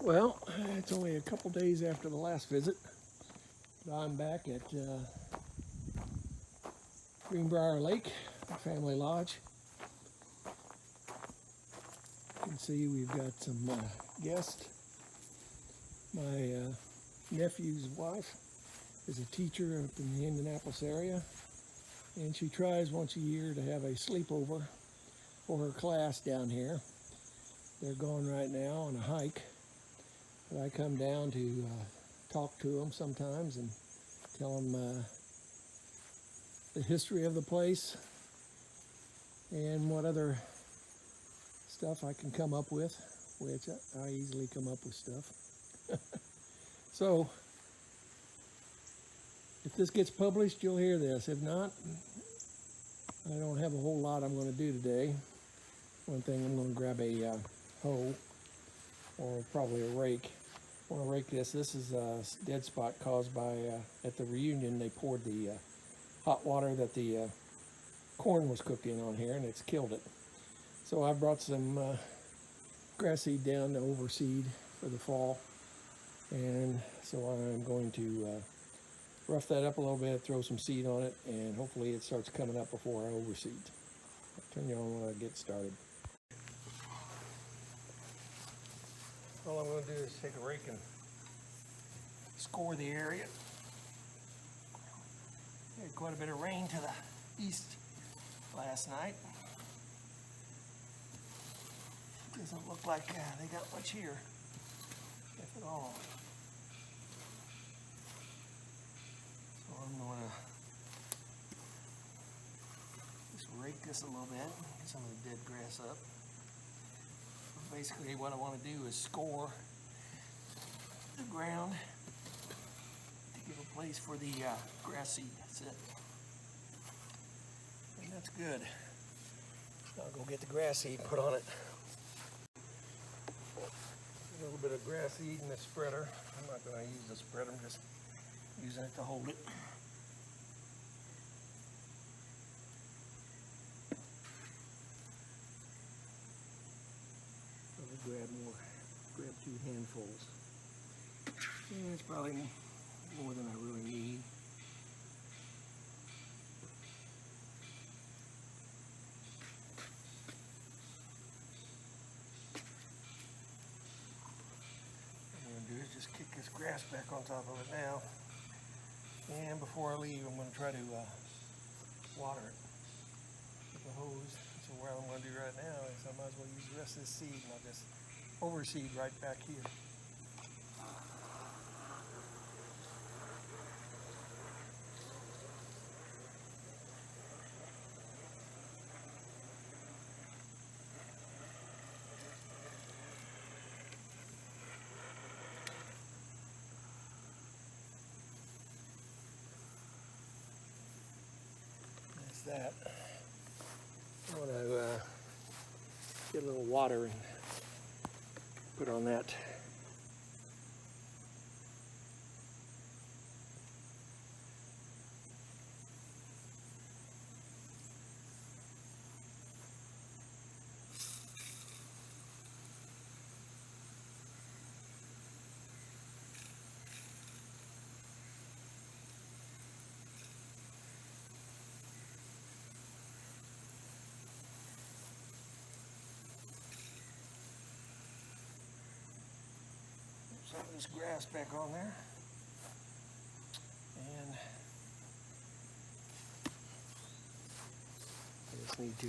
Well, it's only a couple days after the last visit, but I'm back at Greenbrier Lake, Family Lodge. You can see we've got some guests. My nephew's wife is a teacher up in the Indianapolis area, and she tries once a year to have a sleepover for her class down here. They're going right now on a hike, but I come down to talk to them sometimes and tell them the history of the place and what other stuff I can come up with, which I easily come up with stuff. So if this gets published, you'll hear this. If not, I don't have a whole lot I'm going to do today. One thing, I'm going to grab a hoe or probably a rake. I want to rake this. This is a dead spot caused by, at the reunion, they poured the hot water that the corn was cooked in on here, and it's killed it. So I brought some grass seed down to overseed for the fall, and so I'm going to rough that up a little bit, throw some seed on it, and hopefully it starts coming up before I overseed. I'll turn you on when I get started. All I'm going to do is take a rake and score the area. We had quite a bit of rain to the east last night. Doesn't look like they got much here, if at all. So I'm going to just rake this a little bit, get some of the dead grass up. Basically what I want to do is score the ground to give a place for the grass seed. That's it. And that's good. I'll go get the grass seed and put on it. A little bit of grass seed in the spreader. I'm not going to use the spreader, I'm just using it to hold it. Grab 2 handfuls. And it's probably more than I really need. What I'm going to do is just kick this grass back on top of it now. And before I leave, I'm going to try to water it with the hose. So what I'm going to do right now is I might as well use the rest of this seed, and I'll just overseed right back here. That's that. I want to get a little water and put on that. Some of this grass back on there, and I just need to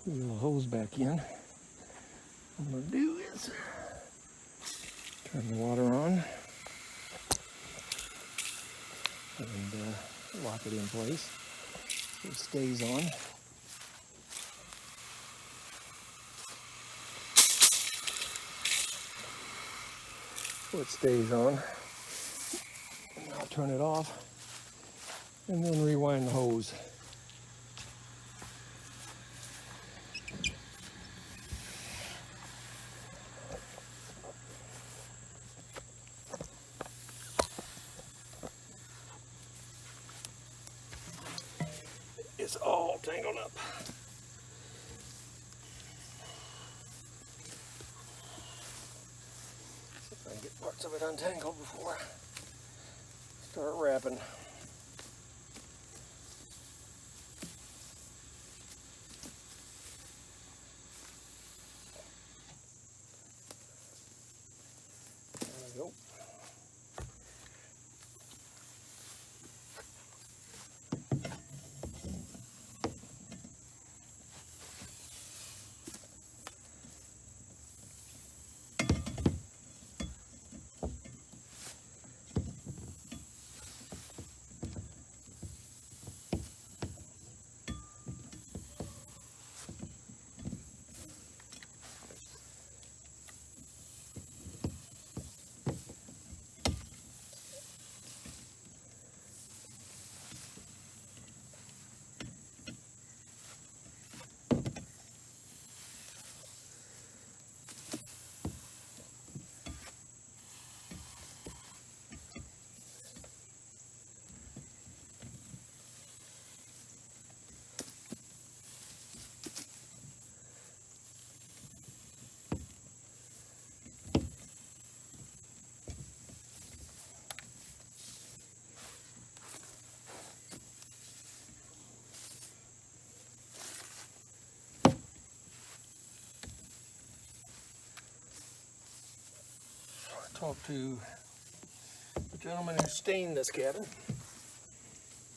put a little hose back in. What I'm going to do is turn the water on and lock it in place so it stays on. So it stays on. And I'll turn it off and then rewind the hose. It's all tangled up. parts of it untangled before I start wrapping. There we go. Talked to the gentleman who stained this cabin.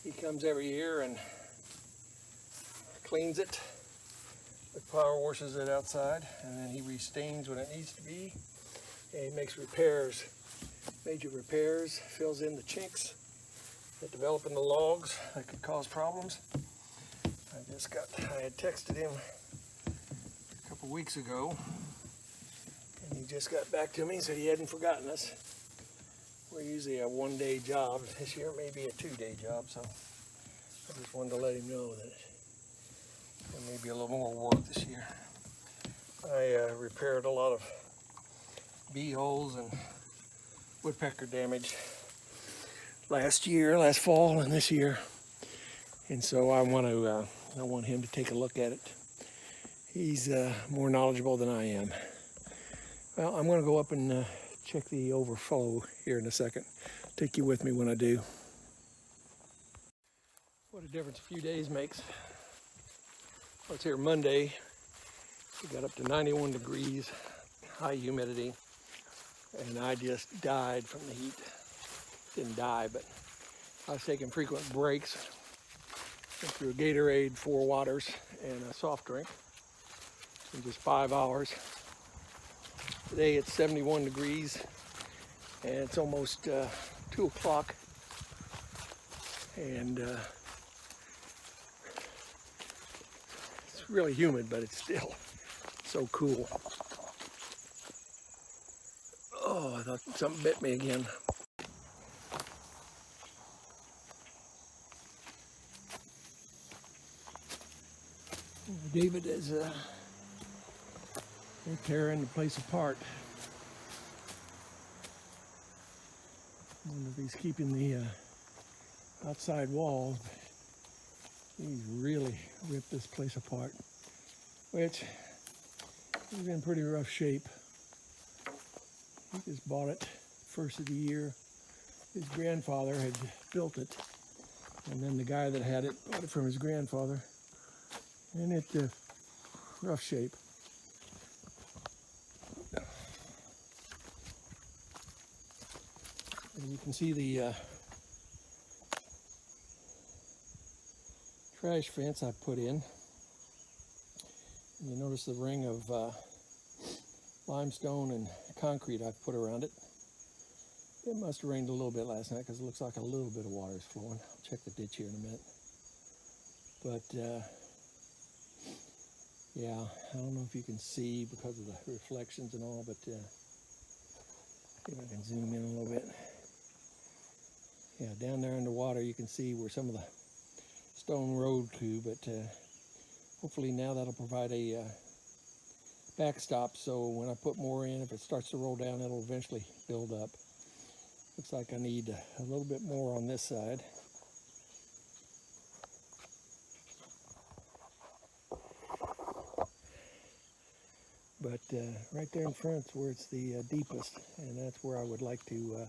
He comes every year and cleans it, power washes it outside, and then he restains when it needs to be. And he makes repairs, major repairs, fills in the chinks that develop in the logs that could cause problems. I had texted him a couple weeks ago, and he just got back to me and said he hadn't forgotten us. We're usually a one-day job. This year may be a two-day job, so I just wanted to let him know that there may be a little more work this year. I repaired a lot of bee holes and woodpecker damage last fall and this year, and so I want him to take a look at it. He's more knowledgeable than I am. Well, I'm going to go up and check the overflow here in a second. Take you with me when I do. What a difference a few days makes. Well, it's here Monday. We got up to 91 degrees, high humidity, and I just died from the heat. Didn't die, but I was taking frequent breaks. Went through a Gatorade, 4 waters, and a soft drink in just 5 hours. Today it's 71 degrees, and it's almost 2 o'clock, and it's really humid, but it's still so cool. Oh, I thought something bit me again. David is they're tearing the place apart. I wonder if he's keeping the outside walls. He's really ripped this place apart, which is in pretty rough shape. He just bought it first of the year. His grandfather had built it, and then the guy that had it bought it from his grandfather, and it's rough shape. And you can see the trash fence I put in. And you notice the ring of limestone and concrete I've put around it. It must have rained a little bit last night because it looks like a little bit of water is flowing. I'll check the ditch here in a minute. But yeah, I don't know if you can see because of the reflections and all, but see if I can zoom in a little bit. Yeah, down there underwater you can see where some of the stone road to, but hopefully now that'll provide a backstop, so when I put more in, if it starts to roll down, it'll eventually build up. Looks like I need a little bit more on this side. But right there in front is where it's the deepest, and that's where I would like to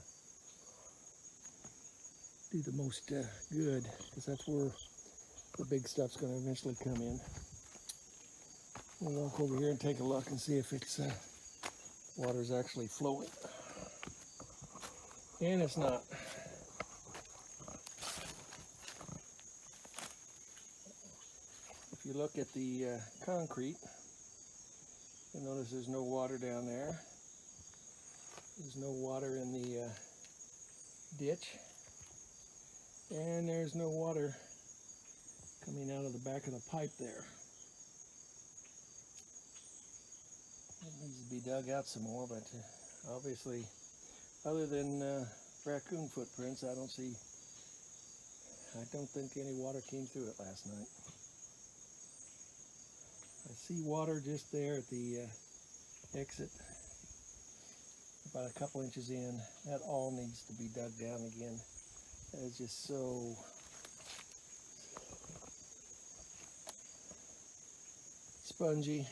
do the most good, because that's where the big stuff's going to eventually come in. We'll walk over here and take a look and see if it's water's actually flowing. And it's not. If you look at the concrete, you'll notice there's no water down there. There's no water in the ditch. And there's no water coming out of the back of the pipe there. It needs to be dug out some more, but obviously, other than raccoon footprints, I don't think any water came through it last night. I see water just there at the exit, about a couple inches in. That all needs to be dug down again. That is just so spongy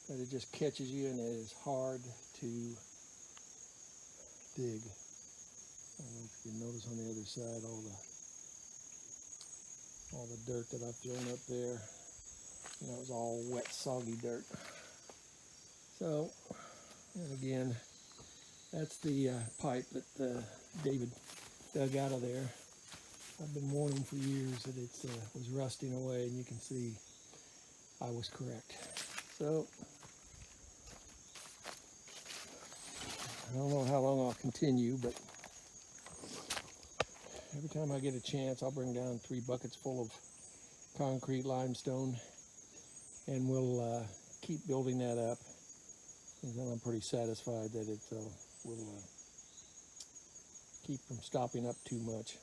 that it just catches you, and it is hard to dig. I don't know if you can notice on the other side all the dirt that I've thrown up there. And that was all wet, soggy dirt. So, and again, that's the pipe that David dug out of there. I've been warning for years that it was rusting away, and you can see I was correct. So, I don't know how long I'll continue, but every time I get a chance, I'll bring down 3 buckets full of concrete limestone, and we'll keep building that up. And then I'm pretty satisfied that it will keep from stopping up too much.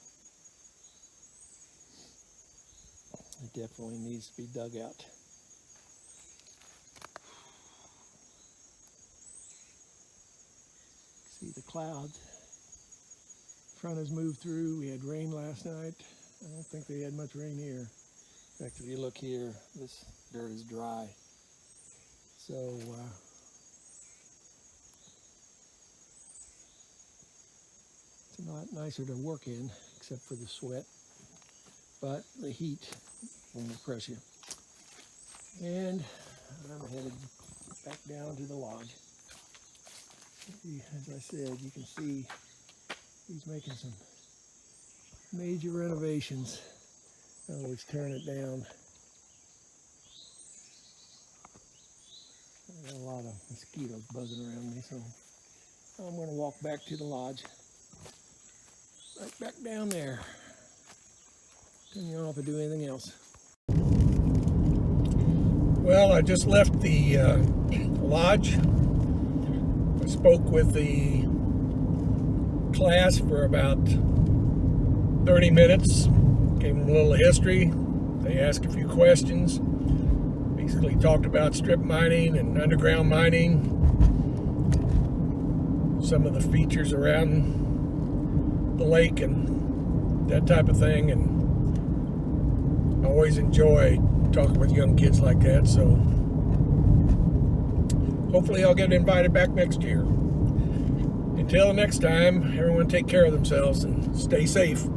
It definitely needs to be dug out. See the clouds. Front has moved through. We had rain last night. I don't think they had much rain here. In fact, if you look here, this dirt is dry. So it's a lot nicer to work in, except for the sweat. But the heat will crush you. And I'm headed back down to the lodge. As I said, you can see he's making some major renovations. In other words, tearing it down. I got a lot of mosquitoes buzzing around me, so I'm going to walk back to the lodge. Right back down there. Turn you off and do anything else. Well, I just left the lodge. I spoke with the class for about 30 minutes. Gave them a little history. They asked a few questions. Basically talked about strip mining and underground mining. Some of the features around the lake and that type of thing. And I always enjoy talking with young kids like that, so hopefully I'll get invited back next year. Until next time, everyone take care of themselves and stay safe.